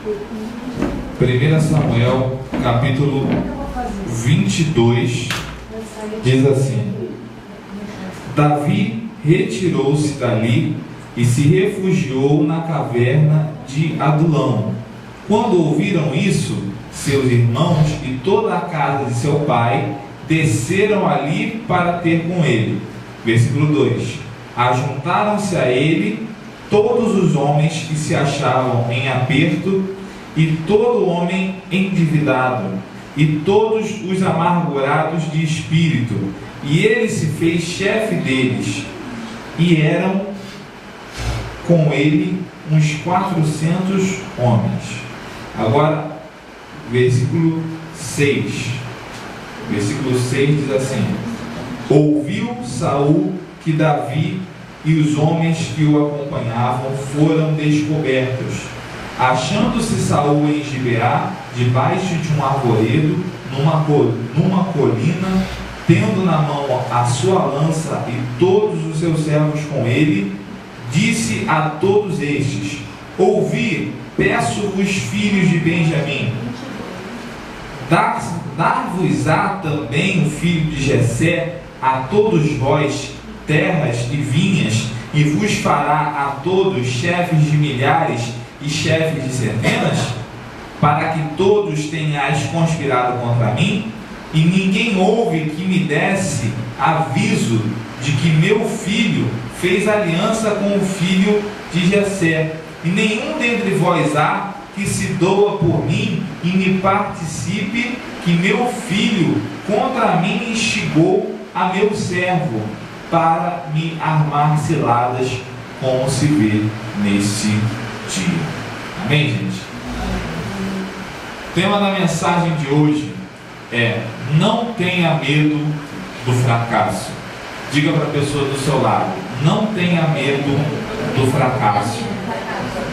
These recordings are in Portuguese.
1 Samuel, capítulo 22, diz assim: Davi retirou-se dali e se refugiou na caverna de Adulão. Quando ouviram isso, seus irmãos e toda a casa de seu pai desceram ali para ter com ele. Versículo 2: Ajuntaram-se a ele todos os homens que se achavam em aperto, e todo homem endividado, e todos os amargurados de espírito, e ele se fez chefe deles, e eram com ele uns 400 homens. Agora, versículo 6. Versículo 6 diz assim: Ouviu Saul que Davi e os homens que o acompanhavam foram descobertos. Achando-se Saul em Gibeá, debaixo de um arvoredo, numa colina, tendo na mão a sua lança e todos os seus servos com ele, disse a todos estes: Ouvi, peço-vos, filhos de Benjamim, dar-vos-á também o filho de Jessé, a todos vós, terras e vinhas, e vos fará a todos chefes de milhares e chefes de centenas, para que todos tenhais conspirado contra mim? E ninguém houve que me desse aviso de que meu filho fez aliança com o filho de Jessé, e nenhum dentre vós há que se doa por mim e me participe, que meu filho contra mim instigou a meu servo para me armar ciladas, como se vê nesse dia. Amém, gente? O tema da mensagem de hoje é: não tenha medo do fracasso. Diga para a pessoa do seu lado: não tenha medo do fracasso.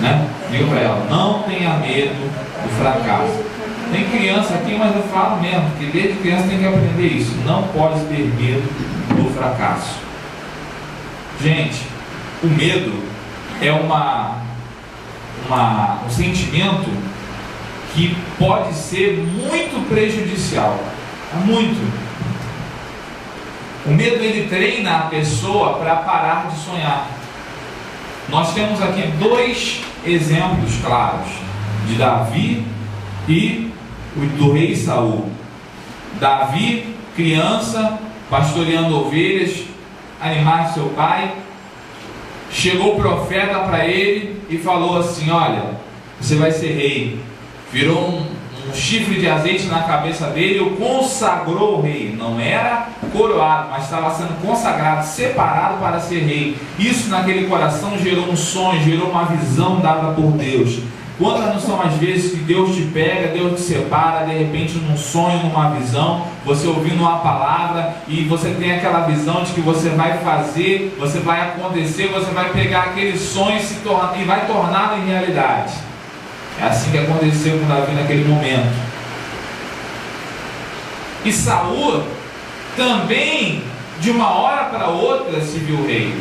Né? Diga para ela: não tenha medo do fracasso. Tem criança aqui, mas eu falo mesmo, porque desde criança tem que aprender isso. Não pode ter medo do fracasso. Gente, o medo é um sentimento que pode ser muito prejudicial. Muito. O medo, ele treina a pessoa para parar de sonhar. Nós temos aqui dois exemplos claros, de Davi e do rei Saul. Davi, criança, pastoreando ovelhas, animais de seu pai. Chegou o profeta para ele e falou assim: olha, você vai ser rei. Virou um chifre de azeite na cabeça dele, o consagrou o rei. Não era coroado, mas estava sendo consagrado, separado para ser rei. Isso naquele coração gerou um sonho, gerou uma visão dada por Deus. Quantas não são as vezes que Deus te pega, Deus te separa, de repente num sonho, numa visão, você ouvindo uma palavra e você tem aquela visão de que você vai fazer, você vai acontecer, você vai pegar aquele sonho e vai torná-lo em realidade. É assim que aconteceu com Davi naquele momento. E Saul também, de uma hora para outra, se viu rei.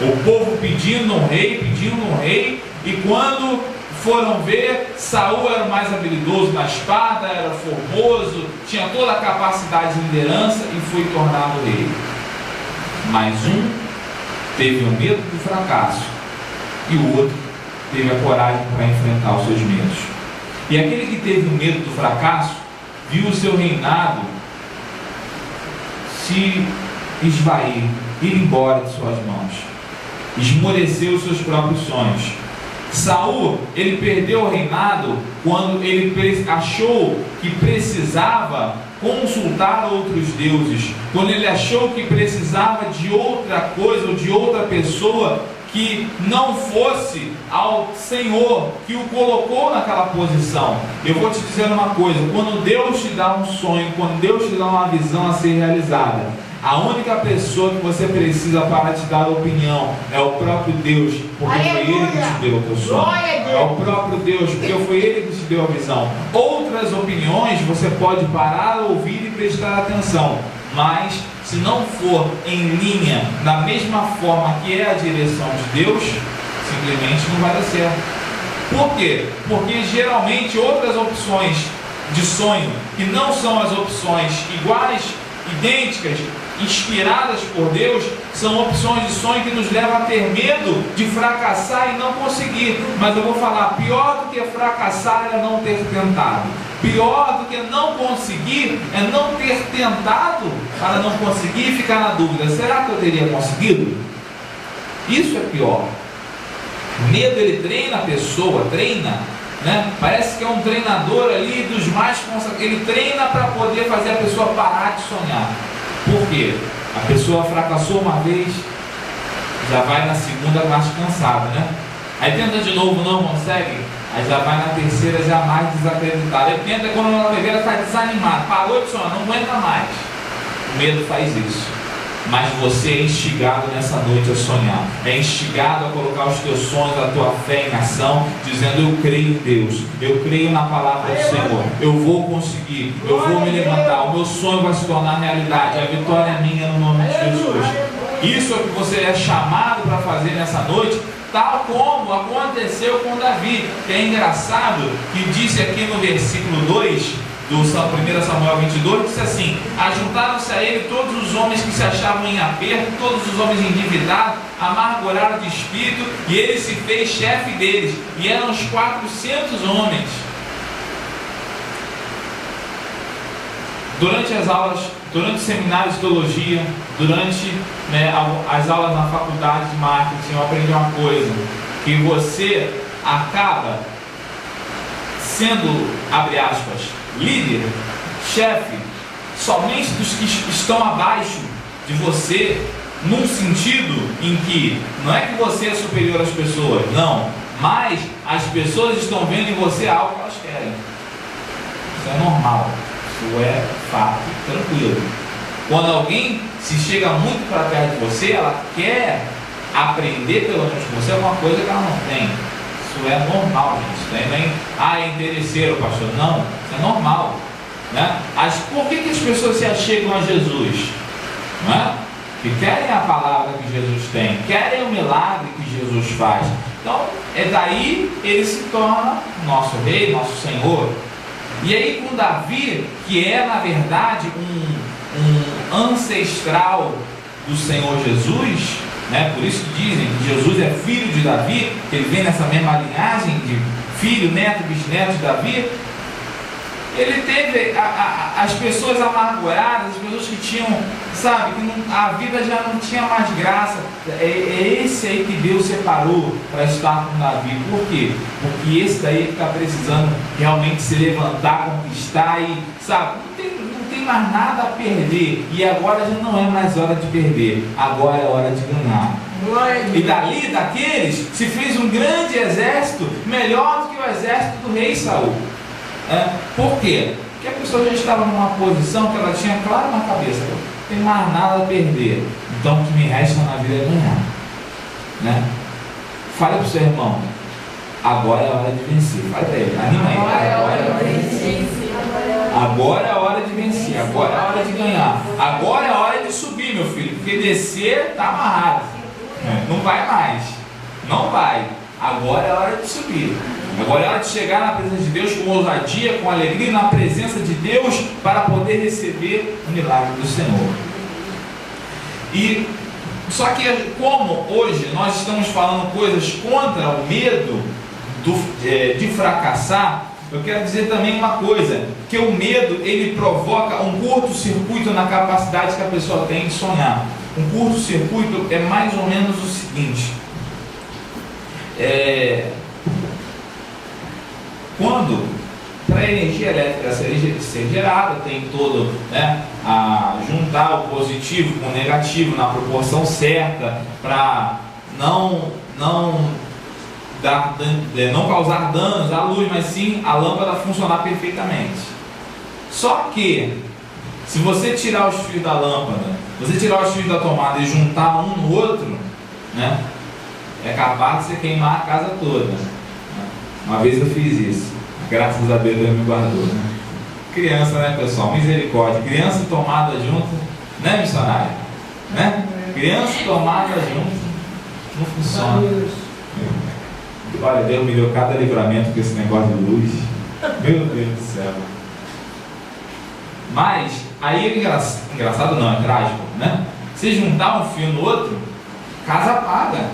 O povo pedindo um rei, e quando foram ver, Saul era o mais habilidoso na espada, era formoso, tinha toda a capacidade de liderança e foi tornado rei. Mas um teve o medo do fracasso e o outro teve a coragem para enfrentar os seus medos. E aquele que teve o medo do fracasso viu o seu reinado se esvair, ir embora de suas mãos, esmoreceu os seus próprios sonhos. Saul, ele perdeu o reinado quando ele achou que precisava consultar outros deuses, quando ele achou que precisava de outra coisa ou de outra pessoa que não fosse ao Senhor que o colocou naquela posição. Eu vou te dizer uma coisa: quando Deus te dá um sonho, quando Deus te dá uma visão a ser realizada, a única pessoa que você precisa para te dar opinião é o próprio Deus, porque foi Ele que te deu o teu sonho. É o próprio Deus, porque foi Ele que te deu a visão. Outras opiniões você pode parar, ouvir e prestar atenção, mas se não for em linha, da mesma forma que é a direção de Deus, simplesmente não vai dar certo. Por quê? Porque geralmente outras opções de sonho, que não são as opções iguais, idênticas, inspiradas por Deus, são opções de sonho que nos levam a ter medo de fracassar e não conseguir. Mas eu vou falar, pior do que fracassar é não ter tentado. Pior do que não conseguir é não ter tentado para não conseguir e ficar na dúvida: será que eu teria conseguido? Isso é pior. Medo, ele treina a pessoa, né? Parece que é um treinador ali dos mais consagrados. Ele treina para poder fazer a pessoa parar de sonhar. Por quê? A pessoa fracassou uma vez, já vai na segunda mais cansada, né? Aí tenta de novo, não consegue, aí já vai na terceira já mais desacreditada. Aí tenta, quando ela vai ver, ela está desanimada, parou de sonhar, não aguenta mais. O medo faz isso. Mas você é instigado nessa noite a sonhar, é instigado a colocar os teus sonhos, a tua fé em ação, dizendo: eu creio em Deus, eu creio na palavra do Senhor, eu vou conseguir, eu vou me levantar, o meu sonho vai se tornar realidade, a vitória é minha no nome de Jesus. Isso é o que você é chamado para fazer nessa noite, tal como aconteceu com Davi, que é engraçado, que disse aqui no versículo 2 do 1 Samuel 22, disse assim: ajuntaram-se a ele todos os homens que se achavam em aperto, todos os homens endividados, amargurados de espírito, e ele se fez chefe deles, e eram uns 400 homens. Durante as aulas, durante o seminário de teologia, durante as aulas na faculdade de marketing, eu aprendi uma coisa: que você acaba sendo, abre aspas, líder, chefe, somente dos que estão abaixo de você, num sentido em que não é que você é superior às pessoas, não, mas as pessoas estão vendo em você algo que elas querem. Isso é normal, isso é fato, tranquilo. Quando alguém se chega muito para perto de você, ela quer aprender pelo menos com você alguma coisa que ela não tem. Isso é normal, gente. Nem, é interesseiro, pastor. Não, isso é normal, né? Por que as pessoas se achegam a Jesus? Não é? Que querem a palavra que Jesus tem, querem o milagre que Jesus faz. Então, é daí ele se torna nosso rei, nosso Senhor. E aí com Davi, que é na verdade um ancestral do Senhor Jesus, né? Por isso que dizem que Jesus é filho de Davi, que ele vem nessa mesma linhagem de filho, neto, bisneto de Davi. Ele teve as pessoas amarguradas, as pessoas que tinham, sabe, que a vida já não tinha mais graça. É esse aí que Deus separou para estar com Davi. Por quê? Porque esse daí está precisando realmente se levantar, conquistar e, sabe, não tem mais nada a perder. E agora já não é mais hora de perder, agora é hora de ganhar. E dali, daqueles, se fez um grande exército, melhor do que o exército do rei Saul. Por quê? Porque a pessoa já estava numa posição que ela tinha claro na cabeça: não tem mais nada a perder, então o que me resta na vida é ganhar, né? Fale para o seu irmão: agora é a hora de vencer. Fale para ele, anima ele. Agora é a hora de vencer, agora é a hora de vencer, agora é a hora de ganhar, agora é a hora de subir, meu filho, porque descer está amarrado, não vai mais, não vai. Agora é a hora de subir. Agora é hora de chegar na presença de Deus com ousadia, com alegria, na presença de Deus, para poder receber o milagre do Senhor. E só que como hoje nós estamos falando coisas contra o medo de fracassar, eu quero dizer também uma coisa: que o medo, ele provoca um curto-circuito na capacidade que a pessoa tem de sonhar. Um curto-circuito é mais ou menos o seguinte: quando para a energia elétrica ser gerada, tem todo, né, a juntar o positivo com o negativo na proporção certa, para não causar danos à luz, mas sim a lâmpada funcionar perfeitamente. Só que se você tirar os fios da lâmpada, você tirar os fios da tomada e juntar um no outro, né, é capaz de você queimar a casa toda. Uma vez eu fiz isso, graças a Deus me guardou, né? Criança, né, pessoal? Misericórdia. Criança e tomada junto, né, missionário? Né? Criança e tomada junto não funciona. Olha, Deus me deu cada livramento com esse negócio de luz. Meu Deus do céu. Mas, aí é engraçado não, é trágico, né? Se juntar um fio no outro, casa apaga.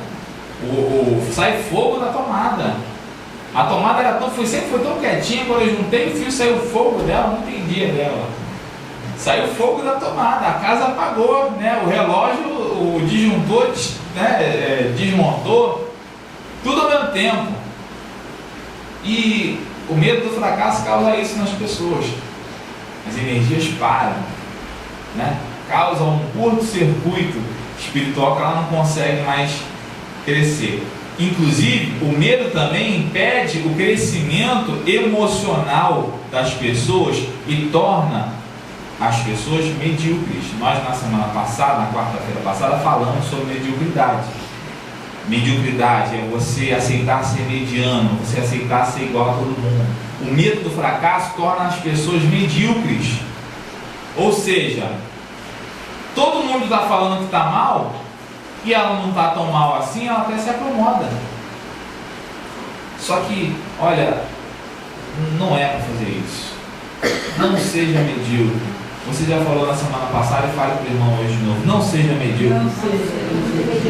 Sai fogo da tomada. A tomada sempre foi tão quietinha, quando eu juntei o fio, saiu fogo dela, não entendia dela. Saiu fogo da tomada, a casa apagou, né? O relógio, o disjuntor, né? Desmontou, tudo ao mesmo tempo. E o medo do fracasso causa isso nas pessoas. As energias param, né? Causa um curto-circuito espiritual que ela não consegue mais crescer. Inclusive, o medo também impede o crescimento emocional das pessoas e torna as pessoas medíocres. Nós, na semana passada, na quarta-feira passada, falamos sobre mediocridade. Mediocridade é você aceitar ser mediano, você aceitar ser igual a todo mundo. O medo do fracasso torna as pessoas medíocres. Ou seja, todo mundo está falando que está mal, e ela não está tão mal assim, ela até se acomoda. Só que, olha, não é para fazer isso. Não seja medíocre. Você já falou na semana passada e fale para o irmão hoje de novo. Não seja medíocre.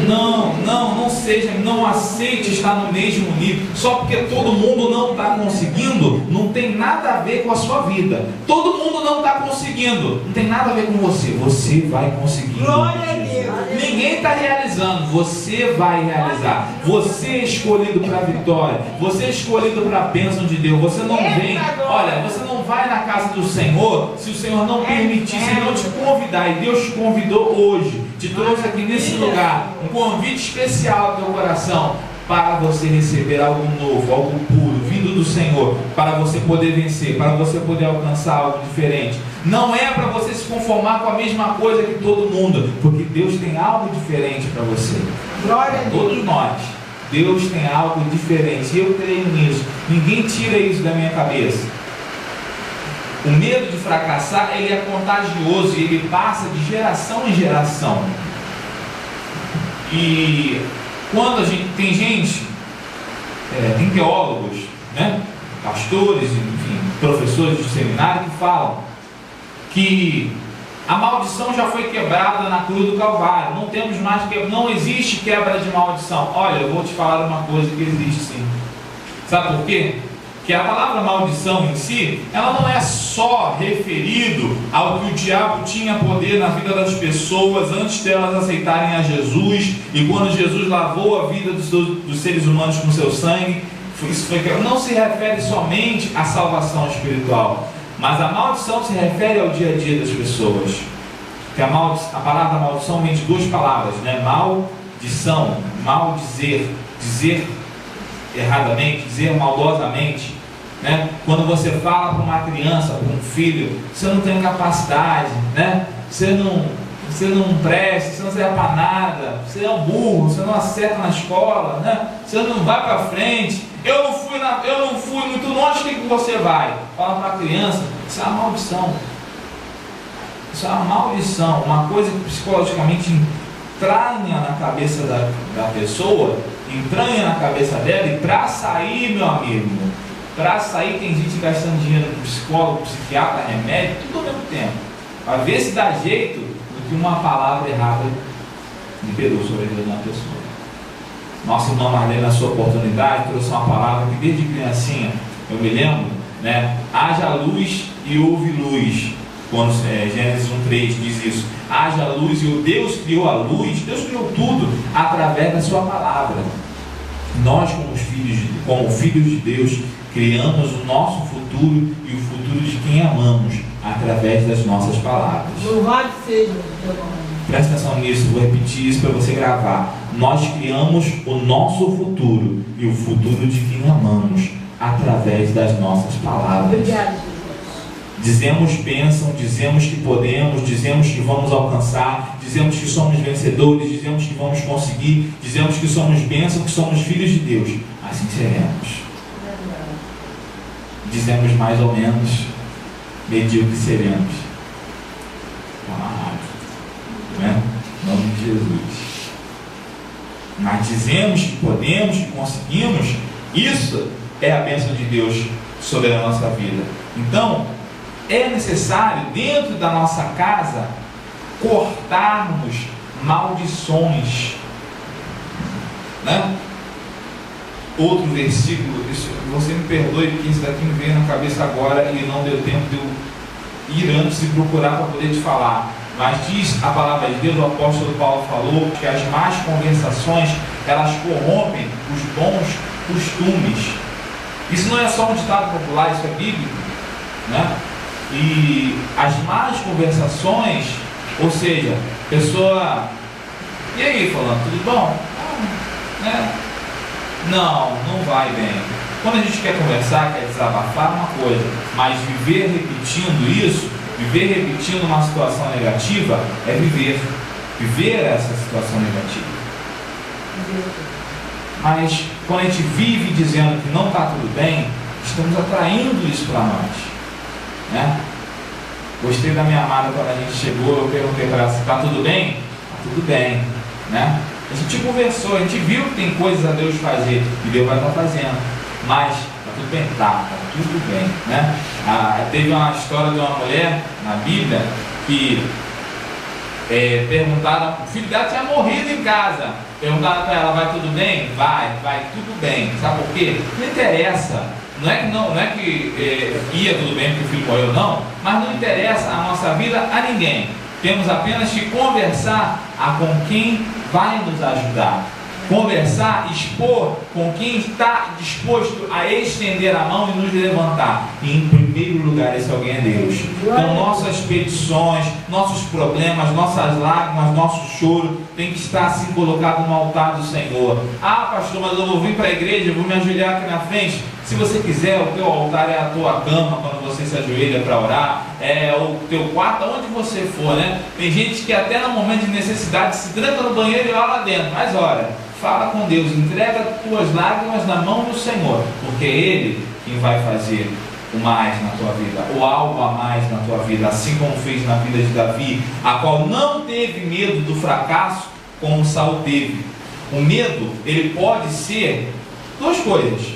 Não seja, não aceite estar no mesmo nível. Só porque todo mundo não está conseguindo, não tem nada a ver com a sua vida. Todo mundo não está conseguindo, não tem nada a ver com você. Você vai conseguir. Glória a Deus. Ninguém está realizando, você vai realizar. Você é escolhido para a vitória. Você é escolhido para a bênção de Deus. Você não vem, olha, você não vai na casa do Senhor se o Senhor não permitir, se não te convidar. E Deus te convidou hoje, te trouxe aqui nesse lugar, um convite especial ao teu coração, para você receber algo novo, algo puro, vindo do Senhor, para você poder vencer, para você poder alcançar algo diferente. Não é para você se conformar com a mesma coisa que todo mundo, porque Deus tem algo diferente para você. Glória a Deus. Todos nós, Deus tem algo diferente, e eu creio nisso. Ninguém tira isso da minha cabeça. O medo de fracassar, ele é contagioso, e ele passa de geração em geração. E quando a gente tem tem teólogos, né, pastores, enfim, professores de seminário que falam que a maldição já foi quebrada na cruz do Calvário. Não temos mais não existe quebra de maldição. Olha, eu vou te falar uma coisa que existe sim. Sabe por quê? Que a palavra maldição em si, ela não é só referido ao que o diabo tinha poder na vida das pessoas antes delas aceitarem a Jesus, e quando Jesus lavou a vida dos seres humanos com seu sangue. Não se refere somente à salvação espiritual, mas a maldição se refere ao dia a dia das pessoas. Que a palavra maldição vem de duas palavras, né? Maldição, maldizer, dizer erradamente, dizer maldosamente, né? Quando você fala para uma criança, para um filho, você não tem capacidade, né? Você não presta, você não serve para nada, você é um burro, você não acerta na escola, né? Você não vai para frente. Eu não fui muito longe, o que você vai? Fala para a criança, isso é uma maldição. Isso é uma maldição, uma coisa que psicologicamente entranha na cabeça da pessoa, entranha na cabeça dela, e para sair, meu amigo, para sair tem gente gastando dinheiro com psicólogo, psiquiatra, remédio, tudo ao mesmo tempo, para ver se dá jeito do que uma palavra errada liberou sobre a vida de uma pessoa. Nossa irmã Marlene, na sua oportunidade, trouxe uma palavra que desde criancinha, eu me lembro, né? Haja luz e houve luz. Quando Gênesis 1:3 diz isso, haja luz, e o Deus criou a luz, Deus criou tudo através da sua palavra. Nós, como filhos de Deus, criamos o nosso futuro e o futuro de quem amamos através das nossas palavras. Louvado seja o teu nome. Presta atenção nisso, vou repetir isso para você gravar. Nós criamos o nosso futuro e o futuro de quem amamos através das nossas palavras. Obrigado, Jesus. Dizemos bênção, dizemos que podemos, dizemos que vamos alcançar, dizemos que somos vencedores, dizemos que vamos conseguir, dizemos que somos bênção, que somos filhos de Deus. Assim seremos. Dizemos mais ou menos, medíocres seremos. Né? Em nome de Jesus. Mas dizemos que podemos, que conseguimos, Isso é a bênção de Deus sobre a nossa vida. Então, é necessário, dentro da nossa casa, cortarmos maldições, né? Outro versículo, você me perdoe, porque isso daqui me veio na cabeça agora e não deu tempo de eu ir antes e procurar para poder te falar. Mas diz a palavra de Deus, o apóstolo Paulo falou que as más conversações, elas corrompem os bons costumes. Isso não é só um ditado popular, isso é bíblico, né? E as más conversações, ou seja, pessoa, e aí, falando, tudo bom? Né? Não vai bem. Quando a gente quer conversar, quer desabafar, uma coisa, mas viver repetindo isso, viver repetindo uma situação negativa, é viver essa situação negativa. Mas quando a gente vive dizendo que não está tudo bem, estamos atraindo isso para nós, né? Gostei da minha amada quando a gente chegou, eu perguntei para ela se está tudo bem? Está tudo bem, né? A gente conversou, a gente viu que tem coisas a Deus fazer e Deus vai estar fazendo, mas está tudo bem, está tudo bem, né? Teve uma história de uma mulher na Bíblia que perguntaram, o filho dela tinha morrido em casa, perguntaram para ela, vai tudo bem? Vai tudo bem. Sabe por quê? Não interessa, não é que ia tudo bem porque o filho morreu, não, mas não interessa a nossa vida a ninguém. Temos apenas que conversar com quem vai nos ajudar. Conversar, expor com quem está disposto a estender a mão e nos levantar. E em primeiro lugar, esse alguém é Deus. Então nossas petições, nossos problemas, nossas lágrimas, nosso choro tem que estar assim colocado no altar do Senhor. Pastor, mas eu vou vir para a igreja, eu vou me ajoelhar aqui na frente. Se você quiser, o teu altar é a tua cama, quando você se ajoelha para orar, é o teu quarto, onde você for, né? Tem gente que até no momento de necessidade se tranca no banheiro e ora lá dentro, mas ora, fala com Deus, entrega tuas lágrimas na mão do Senhor, porque é Ele quem vai fazer o mais na tua vida, ou algo a mais na tua vida, assim como fez na vida de Davi, a qual não teve medo do fracasso como Saul teve. O medo, ele pode ser duas coisas: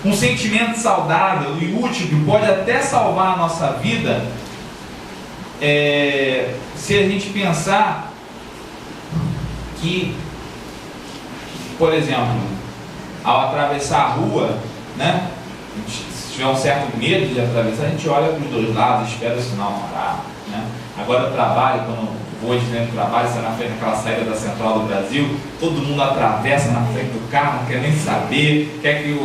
um sentimento saudável e útil que pode até salvar a nossa vida, se a gente pensar que, por exemplo, ao atravessar a rua, né, se tiver um certo medo de atravessar, a gente olha para os dois lados, espera o sinal parar, né? Agora eu trabalho, quando vou de dentro do trabalho, sai na frente daquela saída da Central do Brasil, todo mundo atravessa na frente do carro, não quer nem saber, quer que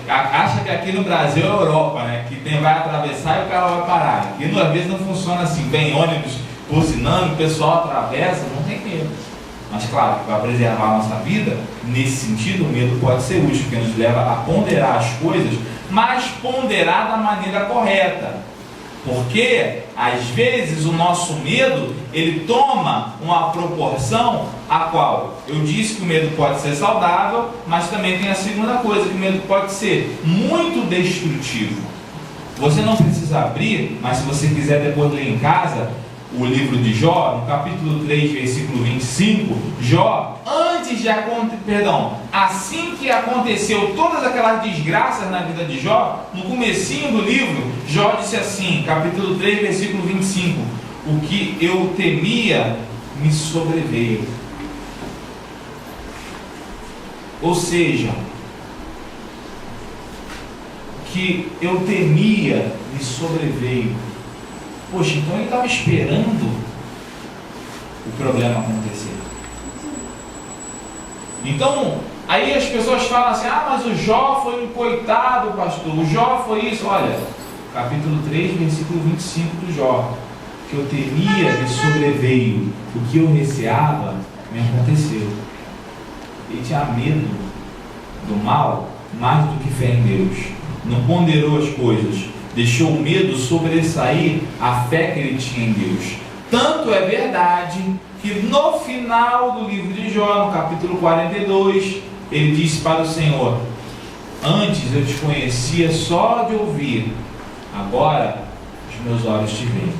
acha que aqui no Brasil é Europa, né? Que vai atravessar e o carro vai parar. E às vezes não funciona assim, vem ônibus buzinando, o pessoal atravessa, não tem medo. Mas claro, para preservar a nossa vida, nesse sentido, o medo pode ser útil, porque nos leva a ponderar as coisas, mas ponderar da maneira correta. Porque, às vezes, o nosso medo, ele toma uma proporção a qual eu disse que o medo pode ser saudável, mas também tem a segunda coisa, que o medo pode ser muito destrutivo. Você não precisa abrir, mas se você quiser depois ler em casa, o livro de Jó, no capítulo 3, versículo 25, Jó, assim que aconteceu todas aquelas desgraças na vida de Jó, no comecinho do livro, Jó disse assim, capítulo 3, versículo 25, o que eu temia me sobreveio. Ou seja, o que eu temia me sobreveio. Poxa, então ele estava esperando o problema acontecer. Então, aí as pessoas falam assim, mas o Jó foi um coitado, pastor, o Jó foi isso. Olha, capítulo 3, versículo 25 do Jó, o que eu temia me sobreveio, o que eu receava me aconteceu. Ele tinha medo do mal mais do que fé em Deus, não ponderou as coisas, deixou o medo sobressair a fé que ele tinha em Deus. Tanto é verdade que no final do livro de Jó, no capítulo 42, ele disse para o Senhor, antes eu te conhecia só de ouvir, agora os meus olhos te veem.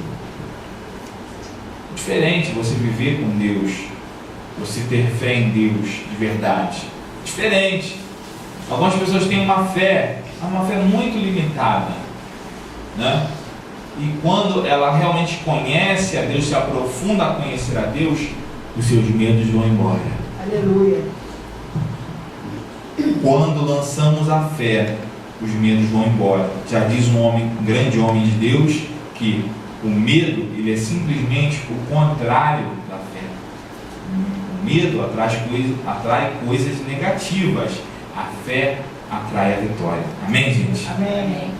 É diferente você viver com Deus, você ter fé em Deus de verdade. Diferente. Algumas pessoas têm uma fé muito limitada, né? E quando ela realmente conhece a Deus, se aprofunda a conhecer a Deus, os seus medos vão embora. Aleluia. Quando lançamos a fé, os medos vão embora. Já diz um grande homem de Deus, que o medo, ele é simplesmente o contrário da fé. O medo atrai coisas negativas. A fé atrai a vitória. Amém, gente? Amém.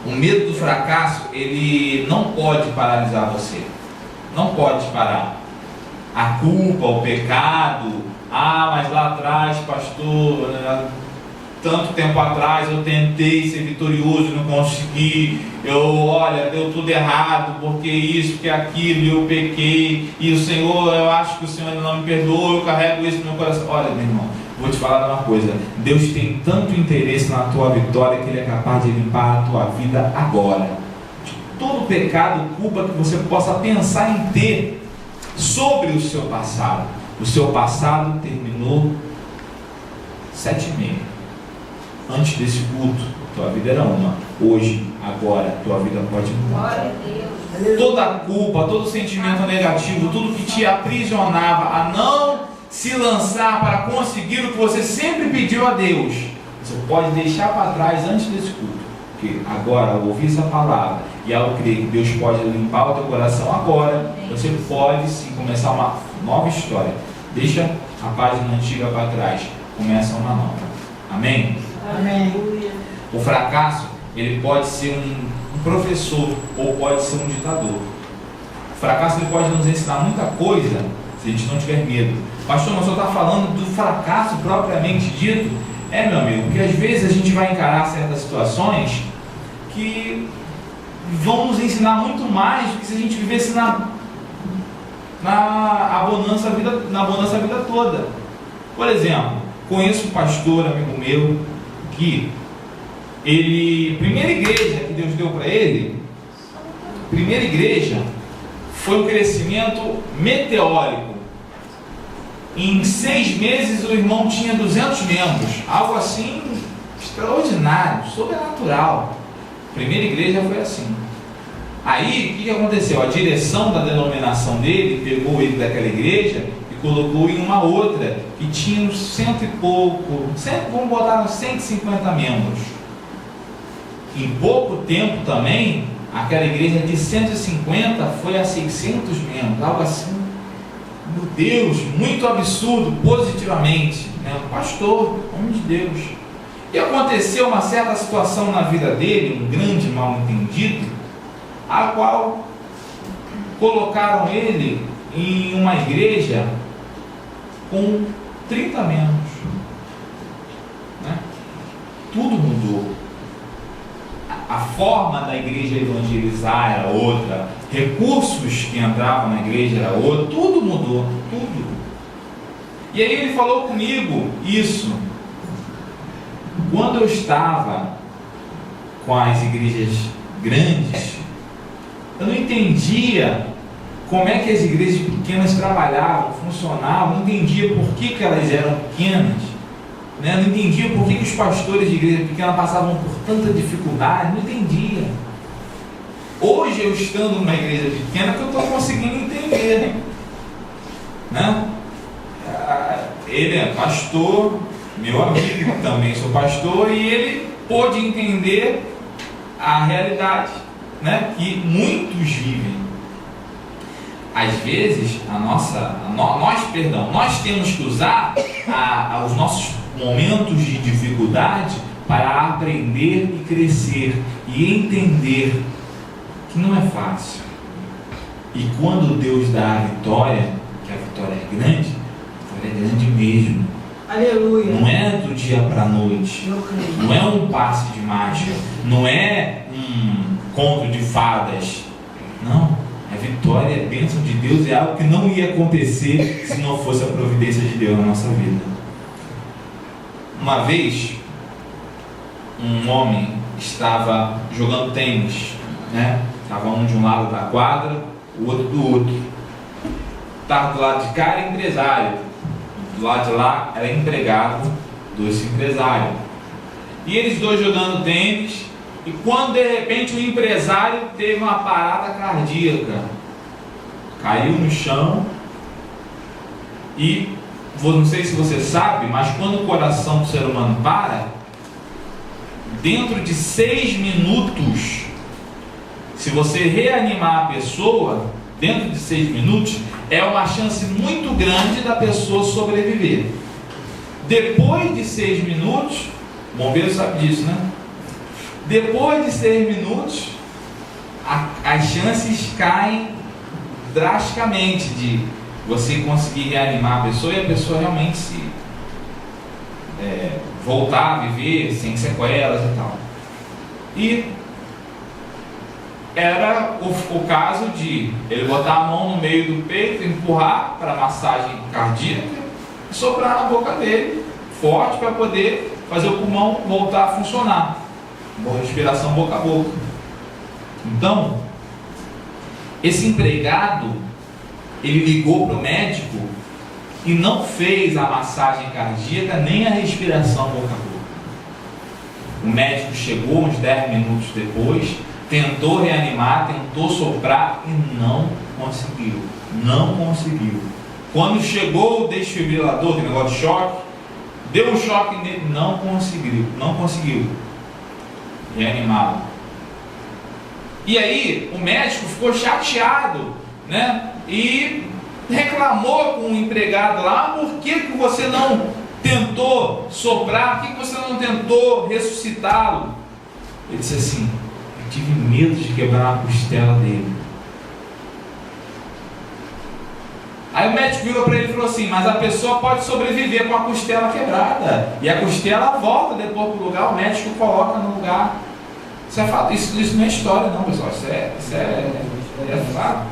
O medo do fracasso, ele não pode paralisar você. Não pode parar. A culpa, o pecado, mas lá atrás, pastor, tanto tempo atrás eu tentei ser vitorioso e não consegui. Deu tudo errado, porque isso, porque aquilo, eu pequei, e o Senhor, eu acho que o Senhor ainda não me perdoa, eu carrego isso no meu coração. Olha, meu irmão, vou te falar uma coisa: Deus tem tanto interesse na tua vitória que Ele é capaz de limpar a tua vida agora. De todo pecado, culpa que você possa pensar em ter sobre o seu passado. O seu passado terminou 7h30. Antes desse culto, tua vida era uma. Hoje, agora, tua vida pode mudar. Glória a Deus. Toda a culpa, todo sentimento negativo, tudo que te aprisionava a não se lançar para conseguir o que você sempre pediu a Deus, você pode deixar para trás antes desse culto. Porque agora, ao ouvir essa palavra e ao crer que Deus pode limpar o teu coração agora, você pode sim começar uma nova história. Deixa a página antiga para trás, começa uma nova. Amém? Amém. O fracasso, ele pode ser um professor ou pode ser um ditador. O fracasso, ele pode nos ensinar muita coisa se a gente não tiver medo. Pastor, nós só está falando do fracasso propriamente dito? Meu amigo, porque às vezes a gente vai encarar certas situações que vão nos ensinar muito mais do que se a gente vivesse na bonança a vida toda. Por exemplo, conheço um pastor, amigo meu, que primeira igreja que Deus deu para ele, primeira igreja, foi um crescimento meteórico. Em 6 meses o irmão tinha 200 membros, algo assim extraordinário, sobrenatural. Primeira igreja foi assim. Aí o que aconteceu? A direção da denominação dele pegou ele daquela igreja e colocou em uma outra que tinha uns 100 e pouco, vamos botar uns 150 membros. Em pouco tempo também, aquela igreja de 150 foi a 600 membros, algo assim. Meu Deus, muito absurdo, positivamente, né? Pastor, homem de Deus. E aconteceu uma certa situação na vida dele, um grande mal entendido, a qual colocaram ele em uma igreja com 30 membros, né? Tudo mudou. A forma da igreja evangelizar era outra, recursos que entravam na igreja era outro, tudo mudou, tudo. E aí ele falou comigo isso. Quando eu estava com as igrejas grandes, eu não entendia como é que as igrejas pequenas trabalhavam, funcionavam, não entendia por que elas eram pequenas, né? Não entendia por que os pastores de igreja pequena passavam por tanta dificuldade, não entendia. Hoje eu estando numa igreja pequena que eu estou conseguindo entender, né? Ele é pastor, meu amigo, também sou pastor, e ele pôde entender a realidade, né, que muitos vivem. Às vezes nós temos que usar os nossos momentos de dificuldade para aprender e crescer e entender que não é fácil. E quando Deus dá a vitória, que a vitória é grande mesmo. Aleluia. Não é do dia para a noite, não é um passe de mágica, não é um conto de fadas. Não, é vitória, é bênção de Deus, é algo que não ia acontecer se não fosse a providência de Deus na nossa vida. Uma vez, um homem estava jogando tênis, né? Estava um de um lado da quadra, o outro do outro. Estava do lado de cá, era empresário, do lado de lá era empregado, desse empresário. E eles dois jogando tênis, e quando de repente o empresário teve uma parada cardíaca, caiu no chão, e não sei se você sabe, mas quando o coração do ser humano para, dentro de 6 minutos, se você reanimar a pessoa, dentro de 6 minutos, é uma chance muito grande da pessoa sobreviver. Depois de 6 minutos, o bombeiro sabe disso, né? Depois de 6 minutos, as chances caem drasticamente de você conseguir reanimar a pessoa e a pessoa realmente voltar a viver sem sequelas e tal. E era o caso de ele botar a mão no meio do peito, empurrar para a massagem cardíaca e soprar na boca dele, forte, para poder fazer o pulmão voltar a funcionar. Boa respiração boca a boca. Então, esse empregado, ele ligou para o médico e não fez a massagem cardíaca nem a respiração boca a boca. O médico chegou uns 10 minutos depois, tentou reanimar, tentou soprar e não conseguiu. Não conseguiu. Quando chegou o desfibrilador, aquele negócio de choque, deu um choque nele, não conseguiu reanimá-lo. E aí o médico ficou chateado, né? E reclamou com o empregado lá: por que você não tentou soprar? Por que você não tentou ressuscitá-lo? Ele disse assim: eu tive medo de quebrar a costela dele. Aí o médico virou para ele e falou assim: mas a pessoa pode sobreviver com a costela quebrada, e a costela volta depois para o lugar, o médico coloca no lugar. Isso é fato, isso não é história não, pessoal, isso é fato.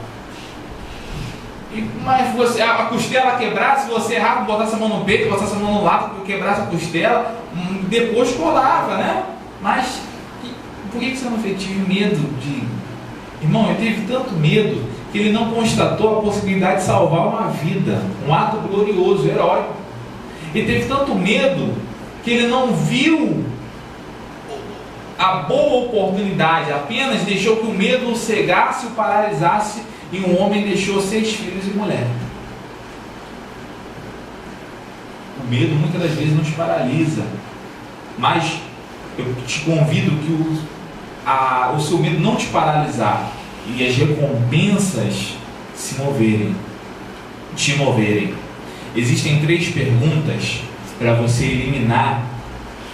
Mas a costela quebrar, se você errar, botasse a mão no peito, botasse a mão no lado, quebrasse a costela, depois colava, né? Mas por que você não fez? Tive medo de... Irmão, eu tive tanto medo que ele não constatou a possibilidade de salvar uma vida, um ato glorioso, heróico. Ele teve tanto medo que ele não viu a boa oportunidade, apenas deixou que o medo o cegasse, o paralisasse, e um homem deixou 6 filhos e mulher. O medo muitas das vezes nos paralisa, mas eu te convido que o seu medo não te paralisar e as recompensas te moverem. Existem 3 perguntas para você eliminar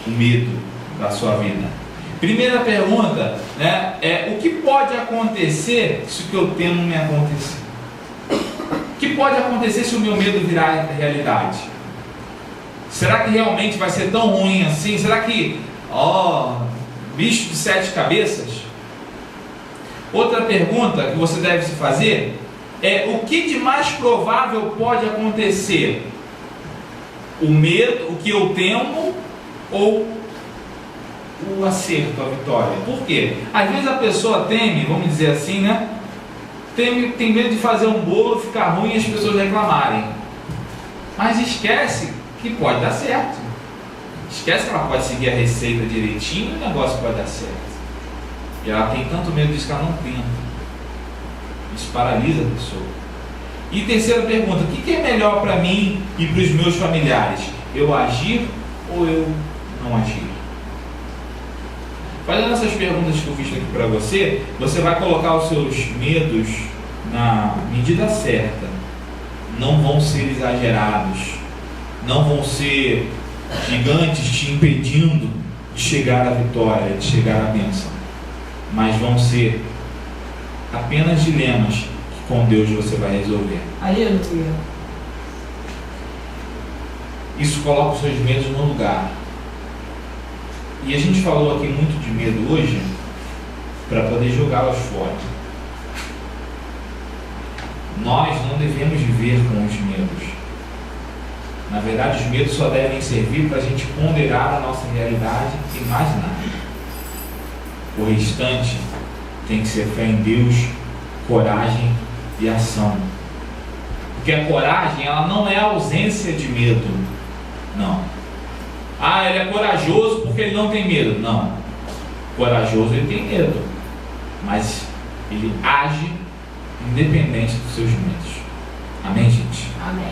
o medo da sua vida. Primeira pergunta, né, é: o que pode acontecer se o que eu temo não me acontecer? O que pode acontecer se o meu medo virar realidade? Será que realmente vai ser tão ruim assim? Será que, bicho de 7 cabeças? Outra pergunta que você deve se fazer é: o que de mais provável pode acontecer? O medo, o que eu temo, ou o acerto, a vitória? Por quê? Às vezes a pessoa teme, vamos dizer assim, né? Tem medo de fazer um bolo ficar ruim e as pessoas reclamarem. Mas esquece que pode dar certo. Esquece que ela pode seguir a receita direitinho e o negócio pode dar certo. E ela tem tanto medo disso que ela não tenta. Isso paralisa a pessoa. E terceira pergunta: o que é melhor para mim e para os meus familiares? Eu agir ou eu não agir? Fazendo essas perguntas que eu fiz aqui para você, você vai colocar os seus medos na medida certa. Não vão ser exagerados, não vão ser gigantes te impedindo de chegar à vitória, de chegar à bênção, mas vão ser apenas dilemas que com Deus você vai resolver. Aleluia. Isso coloca os seus medos no lugar. E a gente falou aqui muito de medo hoje para poder jogá-los fora. Nós não devemos viver com os medos. Na verdade, os medos só devem servir para a gente ponderar a nossa realidade e mais nada. O restante tem que ser fé em Deus, coragem e ação. Porque a coragem, ela não é a ausência de medo. Não. Ah, ele é corajoso porque ele não tem medo. Não. Corajoso ele tem medo, mas ele age independente dos seus medos. Amém, gente? Amém.